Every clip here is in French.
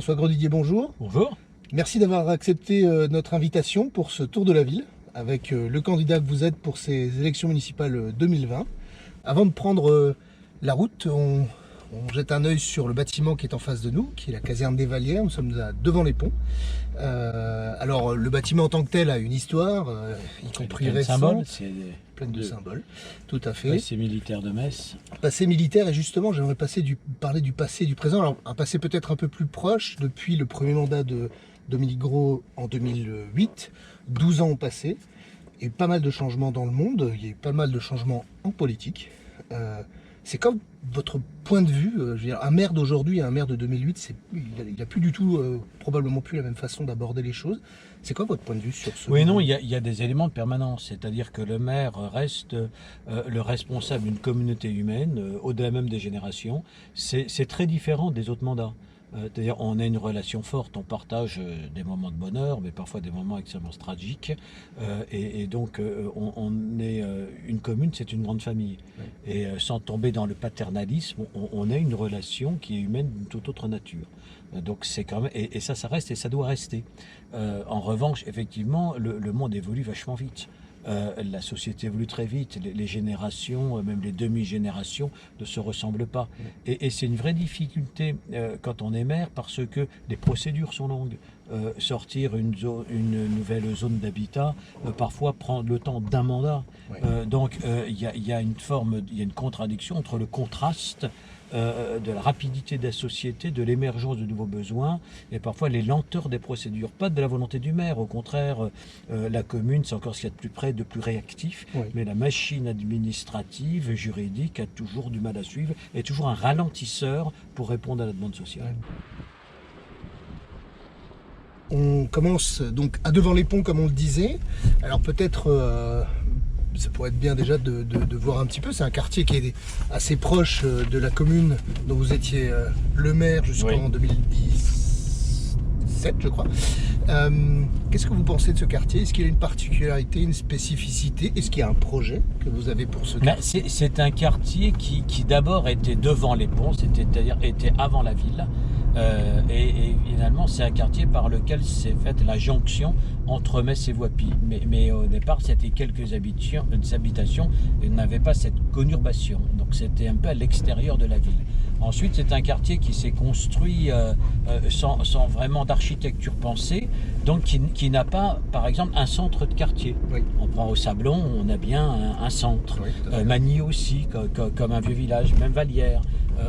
François Grosdidier, bonjour. Bonjour. Merci d'avoir accepté notre invitation pour ce tour de la ville avec le candidat que vous êtes pour ces élections municipales 2020. Avant de prendre la route, on jette un œil sur le bâtiment qui est en face de nous, qui est la caserne des Vallières. Nous sommes devant les ponts. Alors le bâtiment en tant que tel a une histoire, y compris récente, pleine de symboles, tout à fait. Passé militaire de Metz. Passé militaire, et justement j'aimerais parler du passé et du présent. Alors un passé peut-être un peu plus proche, depuis le premier mandat de Dominique Gros en 2008, 12 ans ont passé, et pas mal de changements dans le monde, il y a eu pas mal de changements en politique. C'est comme votre point de vue, je veux dire, un maire d'aujourd'hui et un maire de 2008, il n'a plus du tout, probablement plus la même façon d'aborder les choses. C'est quoi votre point de vue sur ce? Oui, non, il y a des éléments de permanence, c'est-à-dire que le maire reste le responsable d'une communauté humaine, au-delà même des générations. C'est très différent des autres mandats. C'est-à-dire on a une relation forte, on partage des moments de bonheur, mais parfois des moments extrêmement tragiques. Et donc on est une commune, c'est une grande famille. Oui. Et sans tomber dans le paternalisme, on a une relation qui est humaine d'une toute autre nature. Donc c'est quand même, et ça reste et ça doit rester. En revanche, effectivement, le monde évolue vachement vite. La société évolue très vite, les générations, même les demi-générations ne se ressemblent pas. Et c'est une vraie difficulté quand on est maire parce que les procédures sont longues. Sortir une nouvelle zone d'habitat parfois prend le temps d'un mandat. Oui. Donc il y a une contradiction entre le contraste de la rapidité de la société, de l'émergence de nouveaux besoins et parfois les lenteurs des procédures. Pas de la volonté du maire, au contraire, la commune, c'est encore ce qu'il y a de plus près, de plus réactif, oui. Mais la machine administrative, juridique a toujours du mal à suivre et toujours un ralentisseur pour répondre à la demande sociale. On commence donc à devant les ponts, comme on le disait. Alors peut-être... ça pourrait être bien déjà de voir un petit peu. C'est un quartier qui est assez proche de la commune dont vous étiez le maire jusqu'en 2017, je crois. Qu'est-ce que vous pensez de ce quartier? Est-ce qu'il a une particularité, une spécificité? Est-ce qu'il y a un projet que vous avez pour ce quartier? C'est un quartier qui d'abord était devant les ponts, c'est-à-dire était avant la ville. Et finalement, c'est un quartier par lequel s'est faite la jonction entre Metz et Voipy. Mais au départ, c'était quelques habitations et n'avait pas cette conurbation. Donc c'était un peu à l'extérieur de la ville. Ensuite, c'est un quartier qui s'est construit sans vraiment d'architecture pensée, donc qui n'a pas, par exemple, un centre de quartier. Oui. On prend au Sablon, on a bien un centre. Oui, Magny aussi, comme un vieux village, même Vallières.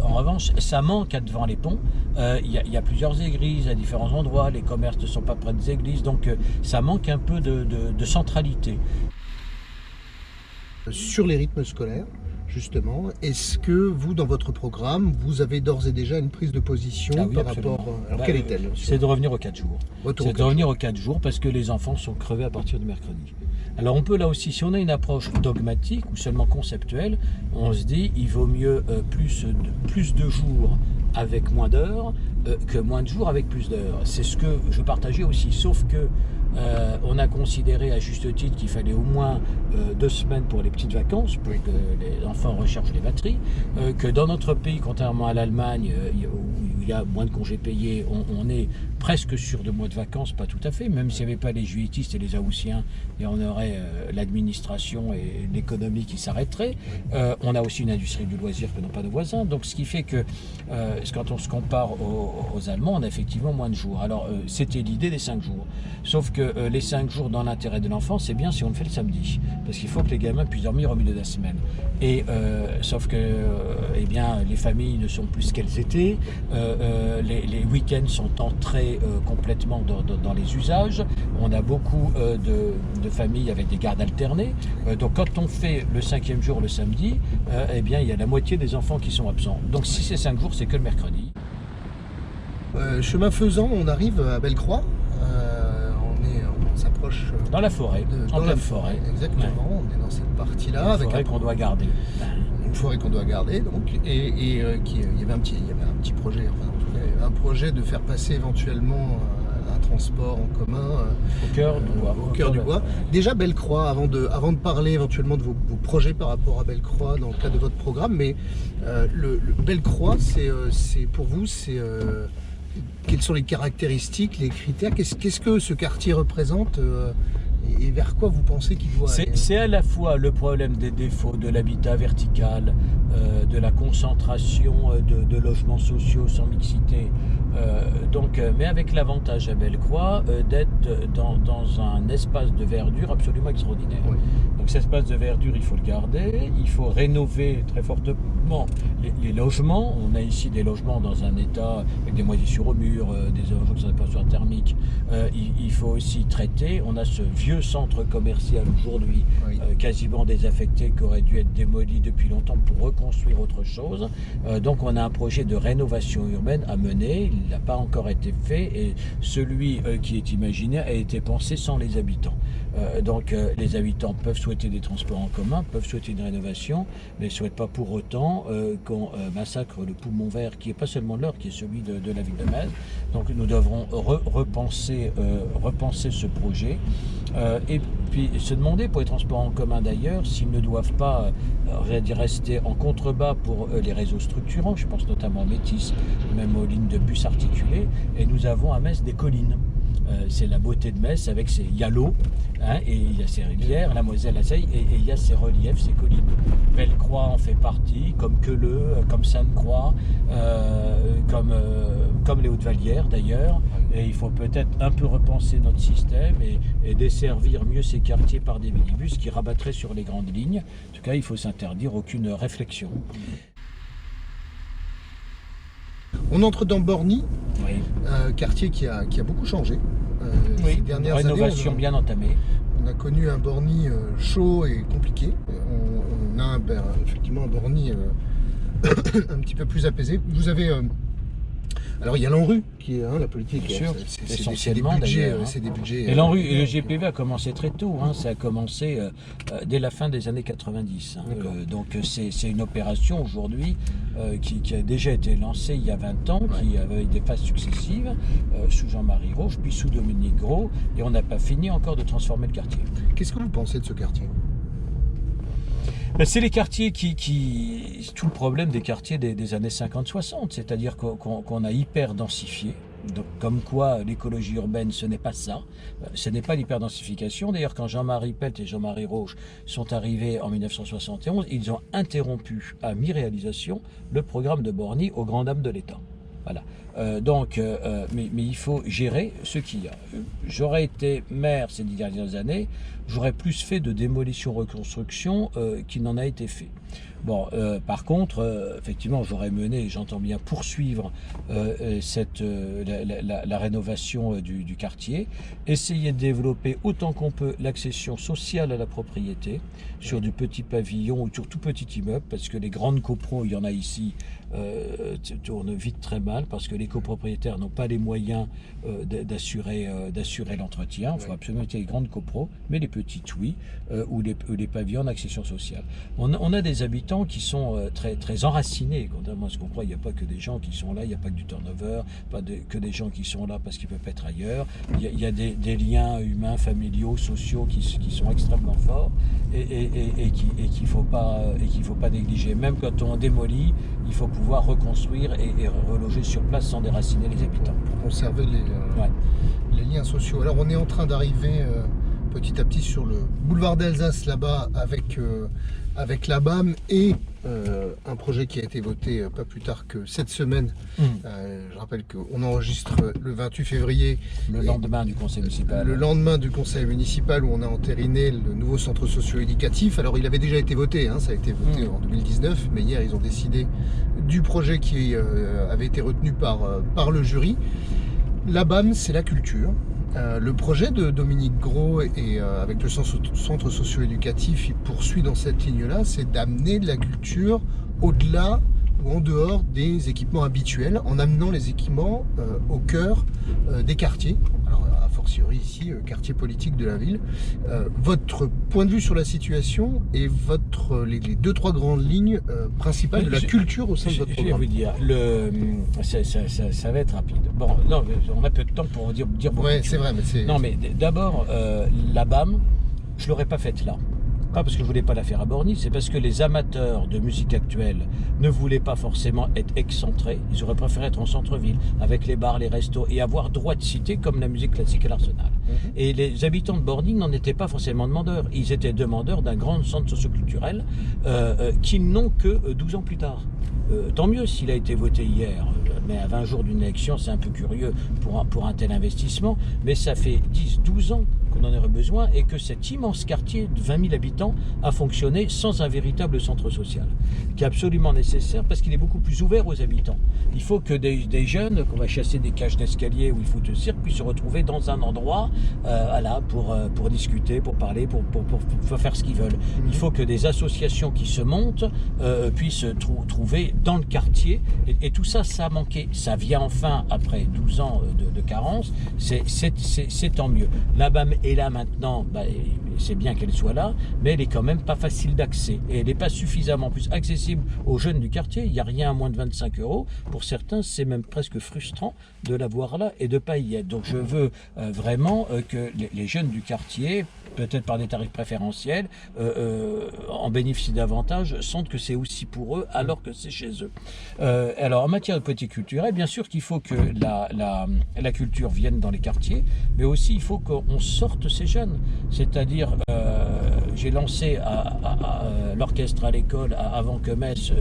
En revanche, ça manque devant les ponts. Il y a plusieurs églises à différents endroits, les commerces ne sont pas près des églises, donc ça manque un peu de centralité. Sur les rythmes scolaires, justement, est-ce que vous, dans votre programme, vous avez d'ores et déjà une prise de position par rapport... Alors quelle est-elle? C'est de revenir aux 4 jours. C'est de revenir aux 4 jours parce que les enfants sont crevés à partir de mercredi. Alors on peut là aussi, si on a une approche dogmatique ou seulement conceptuelle, on se dit il vaut mieux plus de jours avec moins d'heures que moins de jours avec plus d'heures. C'est ce que je partageais aussi, sauf que on a considéré à juste titre qu'il fallait au moins 2 semaines pour les petites vacances, pour que les enfants rechargent les batteries, que dans notre pays, contrairement à l'Allemagne, où il y a moins de congés payés, on est presque sur 2 mois de vacances, pas tout à fait, même s'il n'y avait pas les juilletistes et les haussiens, et on aurait l'administration et l'économie qui s'arrêteraient. On a aussi une industrie du loisir que n'ont pas nos voisins, donc ce qui fait que quand on se compare aux Allemands, on a effectivement moins de jours. Alors c'était l'idée des 5 jours, sauf que les 5 jours dans l'intérêt de l'enfant, c'est bien si on le fait le samedi, parce qu'il faut que les gamins puissent dormir au milieu de la semaine. Et sauf que eh bien, les familles ne sont plus ce qu'elles étaient, les week-ends sont entrés complètement dans les usages, on a beaucoup de familles avec des gardes alternées, donc quand on fait le 5e jour le samedi, eh bien, il y a la moitié des enfants qui sont absents. Donc si c'est 5 jours, c'est que le mercredi. Chemin faisant, on arrive à Bellecroix. On s'approche dans la forêt, en pleine forêt. Exactement, ouais. On est dans cette partie-là. Une forêt qu'on doit garder. Une forêt qu'on doit garder, donc. Il y avait un petit projet, enfin, en tout cas, un projet de faire passer éventuellement un transport en commun au cœur du bois. Au cœur du bois. Déjà Bellecroix, avant de parler éventuellement de vos projets par rapport à Bellecroix dans le cadre de votre programme, mais le Bellecroix, c'est pour vous, c'est quelles sont les caractéristiques, les critères, qu'est-ce que ce quartier représente et vers quoi vous pensez qu'il doit aller? C'est à la fois le problème des défauts de l'habitat vertical, de la concentration de logements sociaux sans mixité, mais avec l'avantage à Bellecroix d'être dans un espace de verdure absolument extraordinaire. Oui. Donc cet espace de verdure, il faut le garder, il faut rénover très fortement les logements. On a ici des logements dans un état avec des moisissures au mur, des logements qui sont des passoires thermiques. Il faut aussi traiter. On a ce vieux centre commercial aujourd'hui, Oui. quasiment désaffecté, qui aurait dû être démoli depuis longtemps pour reconstruire autre chose. Donc on a un projet de rénovation urbaine à mener. Il n'a pas encore été fait et celui qui est imaginé a été pensé sans les habitants. Les habitants peuvent souhaiter des transports en commun, peuvent souhaiter une rénovation, mais ne souhaitent pas pour autant qu'on massacre le poumon vert qui n'est pas seulement leur, qui est celui de la ville de Metz. Donc nous devrons repenser ce projet et puis se demander pour les transports en commun d'ailleurs s'ils ne doivent pas rester en contrebas pour les réseaux structurants, je pense notamment à Métis, même aux lignes de bus articulées, et nous avons à Metz des collines. C'est la beauté de Metz, il y a l'eau, et il y a ses rivières, la Moselle, la Seille, et il y a ses reliefs, ses collines. Bellecroix en fait partie, comme Queuleux, comme Sainte-Croix, comme les Hautes-Vallières d'ailleurs. Et il faut peut-être un peu repenser notre système et desservir mieux ces quartiers par des minibus qui rabattraient sur les grandes lignes. En tout cas, il faut s'interdire aucune réflexion. On entre dans Borny, Oui. quartier qui a beaucoup changé Oui, ces dernières rénovation années. bien entamée. On a connu un Borny chaud et compliqué. On a effectivement un Borny un petit peu plus apaisé. Vous avez... alors il y a l'ANRU qui est la politique. Bien sûr, essentiellement c'est des budgets, d'ailleurs. c'est des budgets. Et l'ANRU et le GPV a commencé très tôt, ça a commencé dès la fin des années 90. Donc c'est une opération aujourd'hui qui a déjà été lancée il y a 20 ans, qui avait des phases successives, sous Jean-Marie Roche, puis sous Dominique Gros, et on n'a pas fini encore de transformer le quartier. Qu'est-ce que vous pensez de ce quartier? C'est les quartiers tout le problème des quartiers des années 50-60, c'est-à-dire qu'on a hyper densifié. Donc, comme quoi l'écologie urbaine, ce n'est pas ça, ce n'est pas l'hyperdensification. D'ailleurs, quand Jean-Marie Pelt et Jean-Marie Roche sont arrivés en 1971, ils ont interrompu à mi-réalisation le programme de Borny aux grandes dames de l'État. Voilà. Mais il faut gérer ce qu'il y a. J'aurais été maire ces 10 dernières années, j'aurais plus fait de démolition-reconstruction qu'il n'en a été fait. Bon, par contre, effectivement, j'aurais mené, j'entends bien poursuivre la rénovation du quartier, essayer de développer autant qu'on peut l'accession sociale à la propriété sur du petit pavillon ou sur tout petit immeuble, parce que les grandes copros, il y en a ici, tournent vite très mal, parce que les copropriétaires n'ont pas les moyens d'assurer l'entretien. Il faut absolument éviter les grandes copros, mais les petites, oui, ou les pavillons d'accession sociale. On a des habitants qui sont très enracinés, contrairement à ce qu'on croit. Il n'y a pas que des gens qui sont là, il n'y a pas que du turnover, que des gens qui sont là parce qu'ils peuvent être ailleurs. Il y a des liens humains, familiaux, sociaux qui sont extrêmement forts et qu'il ne faut pas négliger. Même quand on démolit, il faut pouvoir reconstruire et reloger sur place sans déraciner les habitants. Pour conserver les liens sociaux. Alors on est en train d'arriver petit à petit sur le boulevard d'Alsace là-bas avec la BAM et un projet qui a été voté pas plus tard que cette semaine. Je rappelle qu'on enregistre le 28 février. Le lendemain du conseil municipal. Le lendemain du conseil municipal où on a entériné le nouveau centre socio-éducatif. Alors il avait déjà été voté, ça a été voté en 2019, mais hier ils ont décidé du projet qui avait été retenu par le jury. La BAM, c'est la culture. Le projet de Dominique Gros et avec le centre socio-éducatif, il poursuit dans cette ligne-là, c'est d'amener de la culture au-delà ou en dehors des équipements habituels, en amenant les équipements au cœur des quartiers. Alors, a fortiori ici, quartier politique de la ville. Votre point de vue sur la situation et les 2-3 grandes lignes principales de la culture au sein de votre programme. Je vais vous dire, ça va être rapide. Bon, non, on a peu de temps pour dire beaucoup. Ouais, c'est vrai, mais c'est... Non, mais d'abord, la BAM, je ne l'aurais pas faite là. Pas parce que je ne voulais pas la faire à Borny, c'est parce que les amateurs de musique actuelle ne voulaient pas forcément être excentrés. Ils auraient préféré être en centre-ville, avec les bars, les restos, et avoir droit de cité comme la musique classique à l'Arsenal. Et les habitants de Borny n'en étaient pas forcément demandeurs. Ils étaient demandeurs d'un grand centre socioculturel qu'ils n'ont que 12 ans plus tard. Tant mieux s'il a été voté hier, mais à 20 jours d'une élection, c'est un peu curieux pour un tel investissement, mais ça fait 10-12 ans qu'on en aurait besoin et que cet immense quartier de 20 000 habitants a fonctionné sans un véritable centre social, qui est absolument nécessaire parce qu'il est beaucoup plus ouvert aux habitants. Il faut que des jeunes, qu'on va chasser des cages d'escalier ou il faut de cirque, puissent se retrouver dans un endroit pour discuter, pour parler, pour faire ce qu'ils veulent. Il faut que des associations qui se montent puissent trouver dans le quartier, et tout ça, ça a manqué. Ça vient enfin après 12 ans de carence, c'est tant mieux. La BAM est là maintenant, c'est bien qu'elle soit là, mais elle est quand même pas facile d'accès, et elle n'est pas suffisamment plus accessible aux jeunes du quartier. Il n'y a rien à moins de 25 €. Pour certains, c'est même presque frustrant de la voir là et de ne pas y être. Donc je veux vraiment que les jeunes du quartier, peut-être par des tarifs préférentiels, en bénéficient davantage, sentent que c'est aussi pour eux alors que c'est chez eux. Alors en matière de politique culturelle, bien sûr qu'il faut que la culture vienne dans les quartiers, mais aussi il faut qu'on sorte ces jeunes. C'est-à-dire, j'ai lancé l'orchestre à l'école avant que Metz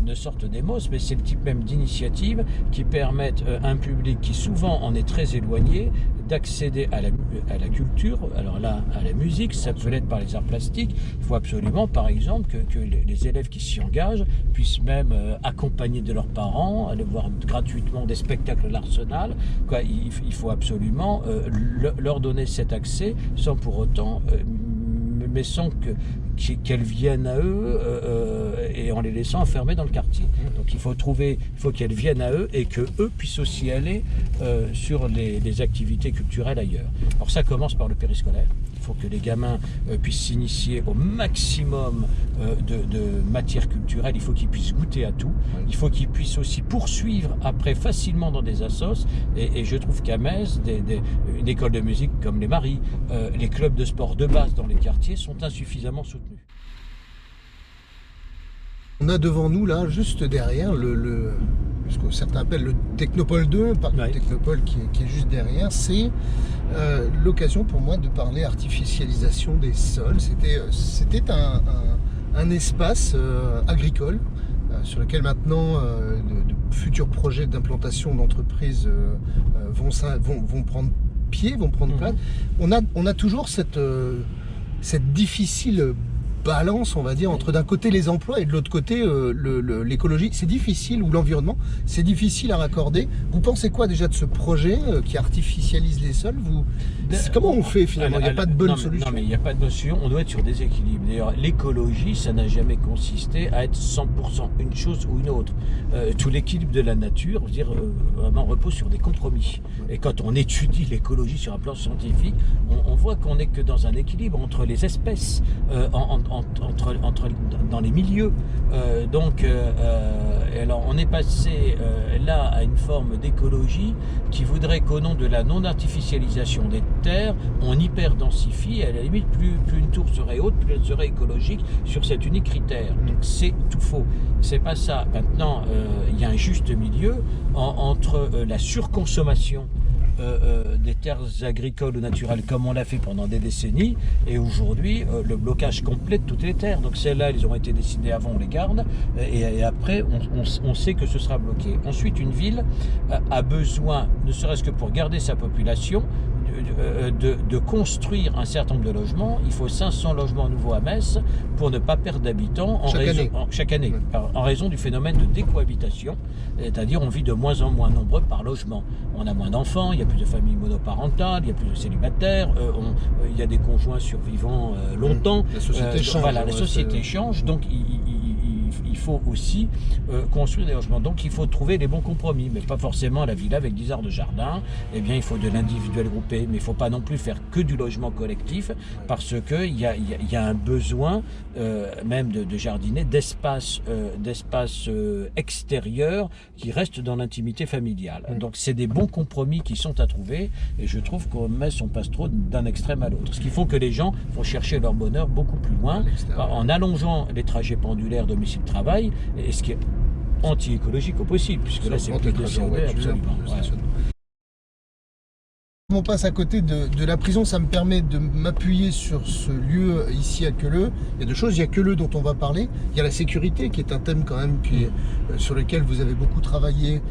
ne sorte des MOS, mais c'est le type même d'initiative qui permettent à un public qui souvent en est très éloigné d'accéder à la culture, alors là, à la musique, ça peut l'être par les arts plastiques. Il faut absolument, par exemple, que les élèves qui s'y engagent puissent même accompagner de leurs parents, aller voir gratuitement des spectacles à l'Arsenal. Il faut absolument leur donner cet accès sans pour autant, mais sans qu'elles viennent à eux et en les laissant enfermés dans le quartier. Donc il faut qu'elles viennent à eux et que eux puissent aussi aller sur les activités culturelles ailleurs. Alors ça commence par le périscolaire. Il faut que les gamins puissent s'initier au maximum de matières culturelles. Il faut qu'ils puissent goûter à tout. Il faut qu'ils puissent aussi poursuivre après facilement dans des assos. Et je trouve qu'à Metz, une école de musique comme les Maris, les clubs de sport de base dans les quartiers sont insuffisamment soutenus. On a devant nous, là, juste derrière, ce que certains appellent le Technopole 2, par le Technopole qui est juste derrière, c'est l'occasion pour moi de parler artificialisation des sols. C'était un espace agricole sur lequel maintenant de futurs projets d'implantation d'entreprises vont prendre pied, vont prendre place. On a toujours cette difficile balance, on va dire, entre d'un côté les emplois et de l'autre côté l'écologie. C'est difficile, ou l'environnement, c'est difficile à raccorder. Vous pensez quoi déjà de ce projet qui artificialise les sols? Comment on fait finalement? Il n'y a pas de bonne solution. Non, mais il n'y a pas de bonne solution. On doit être sur des équilibres. D'ailleurs, l'écologie, ça n'a jamais consisté à être 100% une chose ou une autre. Tout l'équilibre de la nature, je veux dire, vraiment repose sur des compromis. Et quand on étudie l'écologie sur un plan scientifique, on voit qu'on n'est que dans un équilibre entre les espèces, dans les milieux. Alors on est passé là à une forme d'écologie qui voudrait qu'au nom de la non-artificialisation des terres, on hyper-densifie, et à la limite, plus une tour serait haute, plus elle serait écologique sur cet unique critère. Donc c'est tout faux. C'est pas ça. Maintenant, il y a un juste milieu entre la surconsommation des terres agricoles ou naturelles comme on l'a fait pendant des décennies, et aujourd'hui le blocage complet de toutes les terres. Donc celles-là, elles ont été décidées avant, on les garde, et après on sait que ce sera bloqué. Ensuite, une ville a besoin, ne serait-ce que pour garder sa population, de construire un certain nombre de logements. Il faut 500 logements nouveaux à Metz pour ne pas perdre d'habitants chaque année, en raison du phénomène de décohabitation, c'est-à-dire on vit de moins en moins nombreux par logement. On a moins d'enfants, il y a plus de familles monoparentales, il y a plus de célibataires, il y a des conjoints survivants longtemps. La société change. Voilà, la société change, donc il il faut aussi construire des logements. Donc il faut trouver les bons compromis, mais pas forcément la villa avec 10 arts de jardin. Eh bien, il faut de l'individuel groupé, mais il ne faut pas non plus faire que du logement collectif, parce qu'il y a un besoin même de jardiner, d'espace extérieur qui reste dans l'intimité familiale. Donc c'est des bons compromis qui sont à trouver, et je trouve qu'au Metz on passe trop d'un extrême à l'autre. Ce qui font que les gens vont chercher leur bonheur beaucoup plus loin, en allongeant les trajets pendulaires domicile-travail, et ce qui est anti-écologique au possible, puisque là c'est plus de CO2 absolument. On passe à côté de la prison, ça me permet de m'appuyer sur ce lieu ici à Queuleu. Il y a deux choses, il y a Queuleu dont on va parler, il y a la sécurité qui est un thème quand même sur lequel vous avez beaucoup travaillé,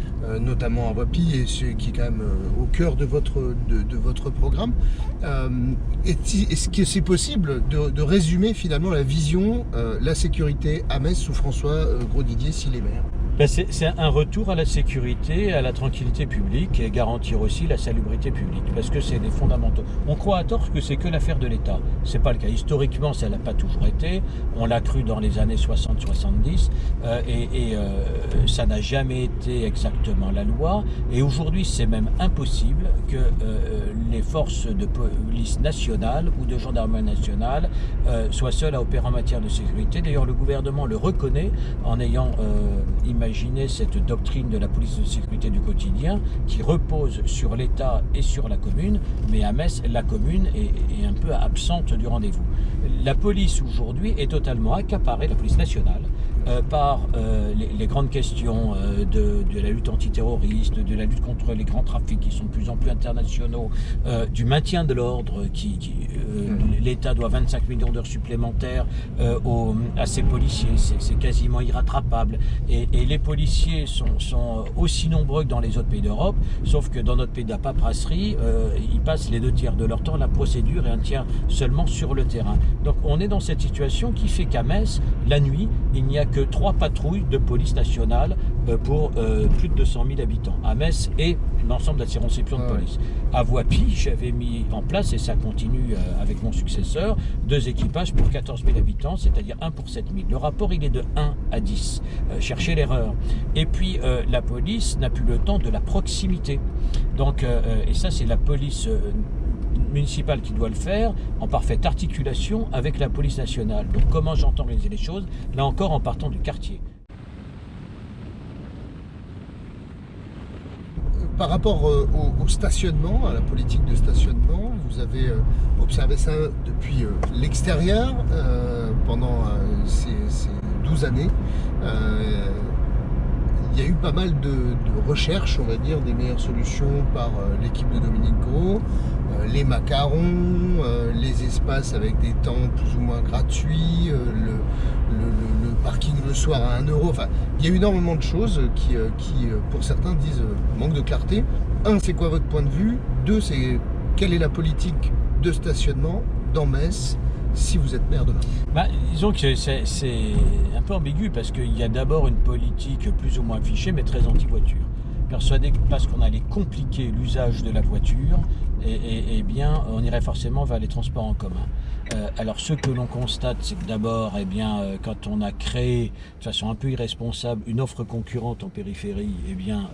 notamment à Wapi, et qui est quand même au cœur de votre programme. Est-ce que c'est possible de résumer finalement la vision, la sécurité à Metz sous François Grosdidier s'il est maire? C'est un retour à la sécurité, à la tranquillité publique, et garantir aussi la salubrité publique, parce que c'est des fondamentaux. On croit à tort que c'est que l'affaire de l'État. C'est pas le cas. Historiquement, ça l'a pas toujours été. On l'a cru dans les années 60-70, ça n'a jamais été exactement la loi. Et aujourd'hui, c'est même impossible que les forces de police nationale ou de gendarmerie nationale soient seules à opérer en matière de sécurité. D'ailleurs, le gouvernement le reconnaît en ayant imaginé cette doctrine de la police de sécurité du quotidien qui repose sur l'État et sur la commune, mais à Metz, la commune est un peu absente du rendez-vous. La police aujourd'hui est totalement accaparée, la police nationale, par les grandes questions de la lutte antiterroriste, de la lutte contre les grands trafics qui sont de plus en plus internationaux, du maintien de l'ordre, l'État doit 25 millions d'heures supplémentaires à ses policiers, c'est quasiment irrattrapable. Et les policiers sont aussi nombreux que dans les autres pays d'Europe, sauf que dans notre pays de la paperasserie, ils passent les 2/3 de leur temps à la procédure et un tiers seulement sur le terrain. Donc on est dans cette situation qui fait qu'à Metz, la nuit, il n'y a que 3 patrouilles de police nationale pour plus de 200 000 habitants. À Metz et l'ensemble de la circonscription de police. À Wapi, j'avais mis en place, et ça continue avec mon successeur, 2 équipages pour 14 000 habitants, c'est-à-dire 1 pour 7 000. Le rapport, il est de 1 à 10. Cherchez l'erreur. Et puis, la police n'a plus le temps de la proximité. Donc, et ça, c'est la police municipale qui doit le faire, en parfaite articulation avec la police nationale. Donc, comment j'entends organiser les choses? Là encore, en partant du quartier. Par rapport au stationnement, à la politique de stationnement, vous avez observé ça depuis l'extérieur pendant ces 12 années. Il y a eu pas mal de recherches, on va dire, des meilleures solutions par l'équipe de Dominique Gros, les macarons, les espaces avec des temps plus ou moins gratuits, le parking le soir à 1 euro. Enfin, il y a eu énormément de choses qui pour certains, disent manque de clarté. 1, c'est quoi votre point de vue? 2, c'est quelle est la politique de stationnement dans Metz si vous êtes maire demain? Disons que c'est un peu ambigu, parce qu'il y a d'abord une politique plus ou moins affichée, mais très anti-voiture. Persuadé que parce qu'on allait compliquer l'usage de la voiture, eh bien, on irait forcément vers les transports en commun. Alors, ce que l'on constate, c'est que d'abord, eh bien, quand on a créé de façon un peu irresponsable une offre concurrente en périphérie, eh bien,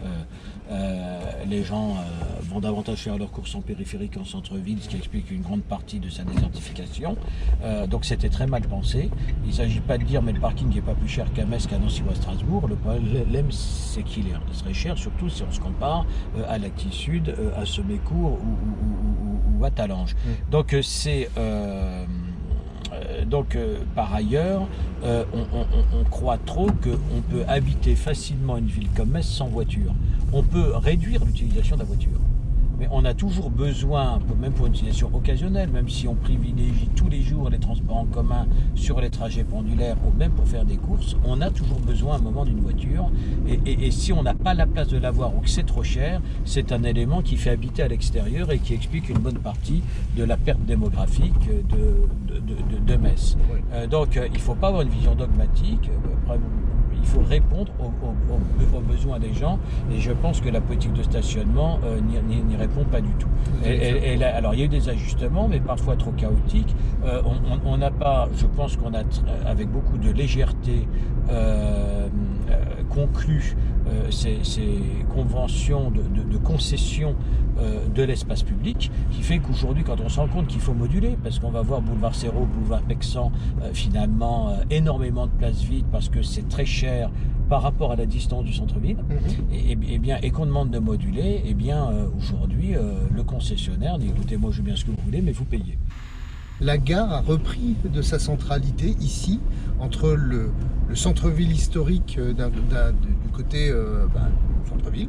les gens vont davantage faire leurs courses en périphérie qu'en centre-ville, ce qui explique une grande partie de sa désertification. Donc, c'était très mal pensé. Il ne s'agit pas de dire, mais le parking n'est pas plus cher qu'à Metz, qu'à Nancy ou à Strasbourg. Le problème, c'est qu'il serait cher, surtout si on se compare à l'Actis Sud, à Semécourt ou à Talange. Donc par ailleurs, on croit trop qu'on peut habiter facilement une ville comme Metz sans voiture. On peut réduire l'utilisation de la voiture, mais on a toujours besoin, même pour une utilisation occasionnelle, même si on privilégie tous les jours les transports en commun sur les trajets pendulaires ou même pour faire des courses, on a toujours besoin à un moment d'une voiture. Et si on n'a pas la place de l'avoir ou que c'est trop cher, c'est un élément qui fait habiter à l'extérieur et qui explique une bonne partie de la perte démographique de Metz. Donc il ne faut pas avoir une vision dogmatique. Il faut répondre aux besoins des gens, et je pense que la politique de stationnement n'y répond répond pas du tout. Alors il y a eu des ajustements, mais parfois trop chaotiques. On n'a pas, je pense qu'on a avec beaucoup de légèreté conclu ces conventions de concession de l'espace public, qui fait qu'aujourd'hui, quand on se rend compte qu'il faut moduler, parce qu'on va voir boulevard Serrault, boulevard Pexan, finalement énormément de places vides parce que c'est très cher par rapport à la distance du centre-ville, et qu'on demande de moduler, aujourd'hui, le concessionnaire dit écoutez, moi je veux bien ce que vous voulez, mais vous payez. La gare a repris de sa centralité ici, entre le centre-ville historique du côté centre-ville,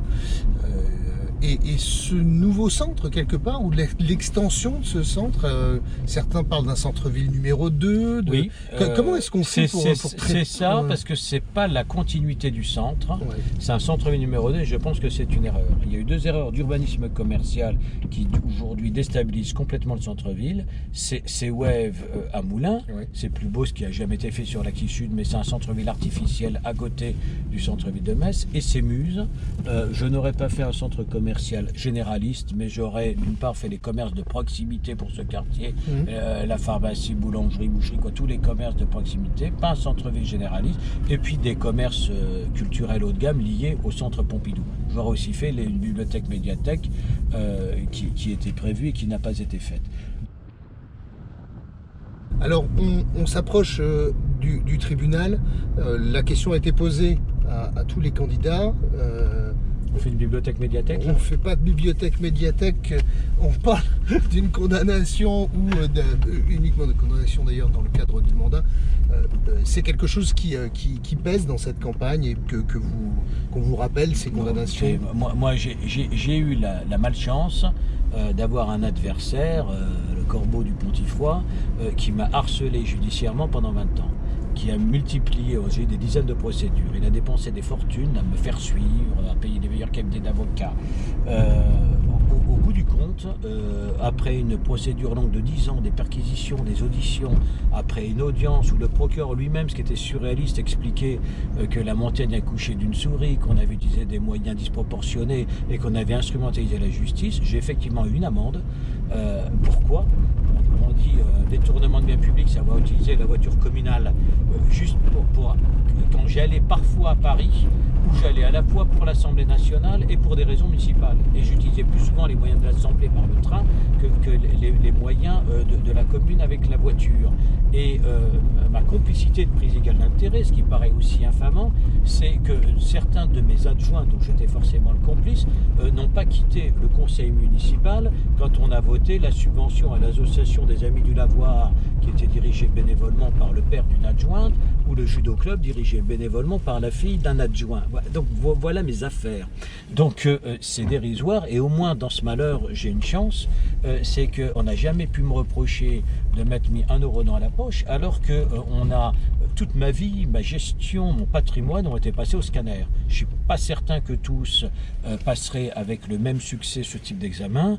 et ce nouveau centre quelque part, ou l'extension de ce centre, certains parlent d'un centre-ville numéro 2. Oui, comment est-ce qu'on fait pour c'est ça, parce que c'est pas la continuité du centre, c'est un centre-ville numéro 2, et je pense que c'est une erreur. Il y a eu 2 erreurs d'urbanisme commercial qui aujourd'hui déstabilisent complètement le centre-ville. C'est Wave à Moulins, c'est plus beau, ce qui a jamais été fait sur l'Acquis Sud, mais c'est un centre-ville artificiel à côté du centre-ville de Metz, et c'est Muse. Je n'aurais pas fait un centre commercial généraliste, mais j'aurais d'une part fait les commerces de proximité pour ce quartier, la pharmacie, boulangerie, boucherie, tous les commerces de proximité, pas un centre-ville généraliste, et puis des commerces culturels haut de gamme liés au centre Pompidou. J'aurais aussi fait une bibliothèque médiathèque qui était prévue et qui n'a pas été faite. Alors, on s'approche du tribunal. La question a été posée à tous les candidats. On fait une bibliothèque médiathèque? On ne fait pas de bibliothèque médiathèque. On parle d'une condamnation ou uniquement de condamnation d'ailleurs dans le cadre du mandat. C'est quelque chose qui pèse dans cette campagne et qu'on vous rappelle ces condamnations. Moi j'ai eu la malchance d'avoir un adversaire, le Corbeau du Pontifoy, qui m'a harcelé judiciairement pendant 20 ans, qui a multiplié, j'ai eu des dizaines de procédures, il a dépensé des fortunes à me faire suivre, à payer les meilleurs cabinets d'avocats. Au bout du compte, après une procédure longue de 10 ans, des perquisitions, des auditions, après une audience où le procureur lui-même, ce qui était surréaliste, expliquait que la montagne accouchait d'une souris, qu'on avait utilisé des moyens disproportionnés et qu'on avait instrumentalisé la justice, j'ai effectivement eu une amende. Pourquoi ? On dit détournement de biens publics, c'est avoir utilisé la voiture communale juste pour quand j'allais parfois à Paris, où j'allais à la fois pour l'Assemblée nationale et pour des raisons municipales. Et j'utilisais plus souvent les moyens de l'Assemblée par le train que les moyens de la commune avec la voiture. Et ma complicité de prise égale d'intérêt, ce qui paraît aussi infamant, c'est que certains de mes adjoints, dont j'étais forcément le complice, n'ont pas quitté le conseil municipal quand on a voté la subvention à l'association des Amis du Lavoir, qui était dirigée bénévolement par le père d'une adjointe, ou le judo club dirigé bénévolement par la fille d'un adjoint. Donc voilà mes affaires. Donc c'est dérisoire, et au moins dans ce malheur j'ai une chance, c'est qu'on n'a jamais pu me reprocher de m'être mis 1 euro dans la poche, alors que toute ma vie, ma gestion, mon patrimoine ont été passés au scanner. Je ne suis pas certain que tous passeraient avec le même succès ce type d'examen.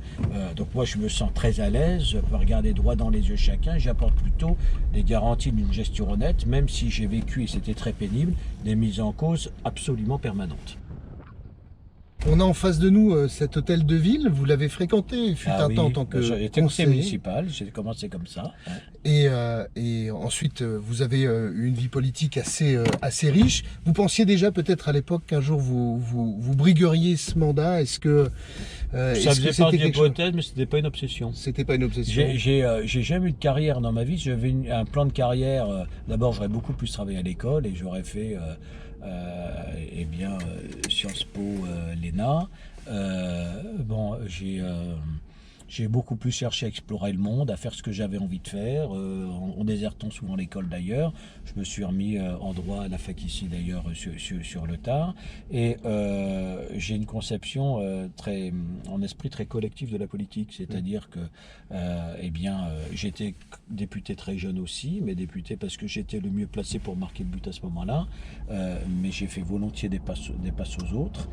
Donc moi je me sens très à l'aise, je peux regarder droit dans les yeux chacun, j'apporte plutôt des garanties d'une gestion honnête, même si j'ai vécu, et c'était très pénible, des mises en cause absolument permanentes. On a en face de nous cet hôtel de ville, vous l'avez fréquenté, il fut un temps en tant que j'étais conseiller municipal, j'ai commencé comme ça. Et ensuite, vous avez une vie politique assez riche. Vous pensiez déjà peut-être à l'époque qu'un jour vous brigueriez ce mandat? Est-ce que ça faisait pas d'hypothèse, mais c'était pas une obsession. C'était pas une obsession. J'ai jamais eu de carrière dans ma vie. J'avais un plan de carrière. D'abord, j'aurais beaucoup plus travaillé à l'école et j'aurais fait Sciences Po, l'ENA. J'ai beaucoup plus cherché à explorer le monde, à faire ce que j'avais envie de faire, en désertant souvent l'école d'ailleurs. Je me suis remis en droit à la fac ici d'ailleurs sur le tard. Et j'ai une conception en esprit très collectif de la politique, c'est-à-dire que j'étais député très jeune aussi, mais député parce que j'étais le mieux placé pour marquer le but à ce moment-là. Mais j'ai fait volontiers des passes aux autres.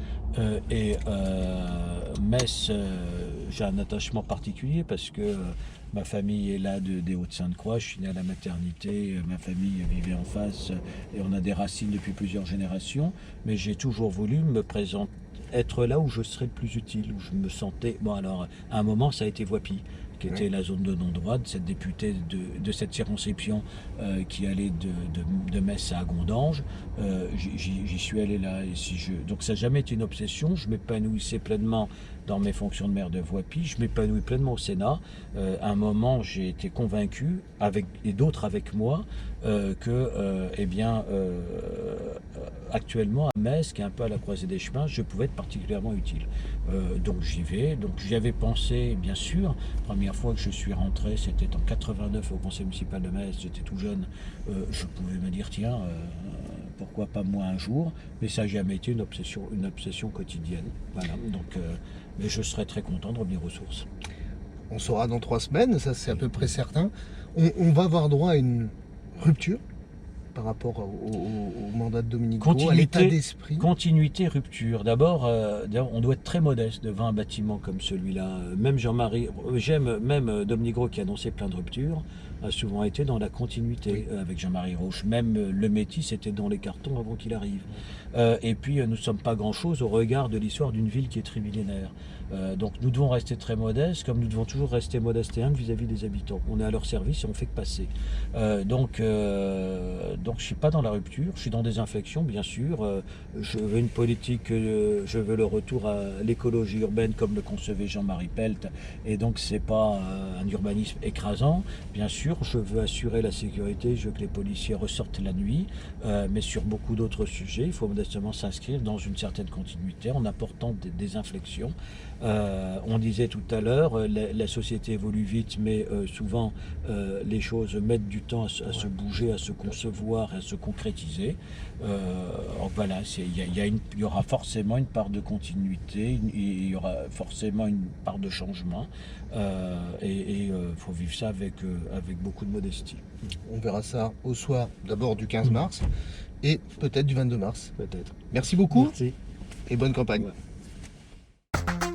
Metz, j'ai un attachement particulier parce que ma famille est là des Hauts-de-Sainte-Croix, je suis né à la maternité, ma famille vivait en face et on a des racines depuis plusieurs générations, mais j'ai toujours voulu me présenter, être là où je serais le plus utile, où je me sentais... Bon alors, à un moment, ça a été Voipy, qui était la zone de non-droit de cette députée de cette circonscription qui allait de Metz à Gondange. J'y suis allé là. Donc ça n'a jamais été une obsession. Je m'épanouissais pleinement dans mes fonctions de maire de Voipy. Je m'épanouis pleinement au Sénat. À un moment, j'ai été convaincu, et d'autres avec moi, que actuellement à Metz, qui est un peu à la croisée des chemins, je pouvais être particulièrement utile. Donc j'y vais. Donc j'y avais pensé, bien sûr. Première fois que je suis rentré, c'était en 89 au conseil municipal de Metz. J'étais tout jeune. Je pouvais me dire, tiens, pourquoi pas moi un jour, mais ça n'a jamais été une obsession quotidienne. Voilà. Donc, mais je serais très content de revenir aux sources. On saura dans 3 semaines, ça c'est à peu près certain. On va avoir droit à une rupture par rapport au mandat de Dominique Gros, à l'état d'esprit. Continuité, rupture. D'abord, on doit être très modeste devant un bâtiment comme celui-là. Même Dominique Gros qui a annoncé plein de ruptures, a souvent été dans la continuité avec Jean-Marie Roche. Même le Métis était dans les cartons avant qu'il arrive. Et puis, nous ne sommes pas grand-chose au regard de l'histoire d'une ville qui est trimillénaire. Donc nous devons rester très modestes, comme nous devons toujours rester modestes et humbles vis-à-vis des habitants. On est à leur service et on fait que passer. Donc je ne suis pas dans la rupture, je suis dans des inflexions, bien sûr. Je veux une politique, je veux le retour à l'écologie urbaine comme le concevait Jean-Marie Pelt. Et donc c'est pas un urbanisme écrasant. Bien sûr, je veux assurer la sécurité, je veux que les policiers ressortent la nuit. Mais sur beaucoup d'autres sujets, il faut modestement s'inscrire dans une certaine continuité en apportant des inflexions. On disait tout à l'heure, la société évolue vite, mais souvent les choses mettent du temps à se bouger, à se concevoir, à se concrétiser. Donc voilà, il y aura forcément une part de continuité, il y aura forcément une part de changement, et faut vivre ça avec beaucoup de modestie. On verra ça au soir d'abord du 15 mars et peut-être du 22 mars. Peut-être. Merci beaucoup. Merci. Et bonne campagne. Ouais.